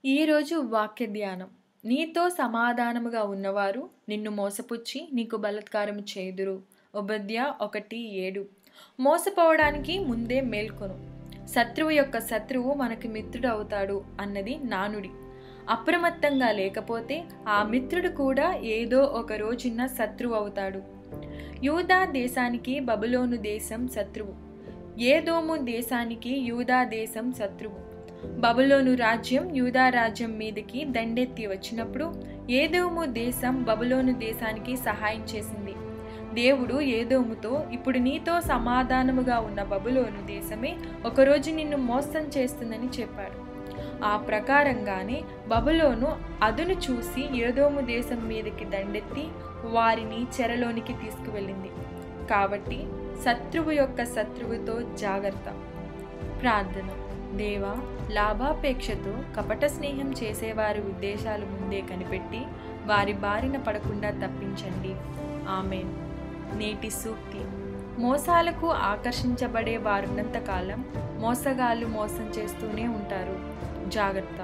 ఈరోజు వాక్య ధ్యానం. నీతో సమాధానముగా ఉన్నవారు నిన్ను మోసపుచ్చి నీకు బలాత్కారము చేయుదురు. ఓబద్యా 1:7. మోసపోవడానికి ముందే మేల్కొను. శత్రువు యొక్క శత్రువు మనకి మిత్రుడు అవుతాడు అన్నది నానుడి. అప్రమత్తంగా లేకపోతే ఆ మిత్రుడు కూడా ఏదో ఒక రోజున శత్రువు అవుతాడు. యూదా దేశానికి బబులోను దేశం శత్రువు. ఏదోము దేశానికి యూదా దేశం శత్రువు. బబులోను రాజ్యం యూదా రాజ్యం మీదకి దండెత్తి వచ్చినప్పుడు ఏదోము దేశం బబులోను దేశానికి సహాయం చేసింది. దేవుడు ఏదోముతో, ఇప్పుడు నీతో సమాధానముగా ఉన్న బబులోను దేశమే ఒకరోజు నిన్ను మోసం చేస్తుందని చెప్పాడు. ఆ ప్రకారంగానే బబులోను అదును చూసి ఏదోము దేశం మీదకి దండెత్తి వారిని చెరలోనికి తీసుకువెళ్ళింది. కాబట్టి శత్రువు యొక్క శత్రువుతో జాగ్రత్త. ప్రార్థన. దేవా, లాభాపేక్షతో కపట స్నేహం చేసేవారి ఉద్దేశాలు ముందే కనిపెట్టి వారి బారిన పడకుండా తప్పించండి. ఆమేన్. నేటి సూక్తి. మోసాలకు ఆకర్షించబడే వారున్నంతకాలం మోసగాళ్ళు మోసం చేస్తూనే ఉంటారు. జాగ్రత్త.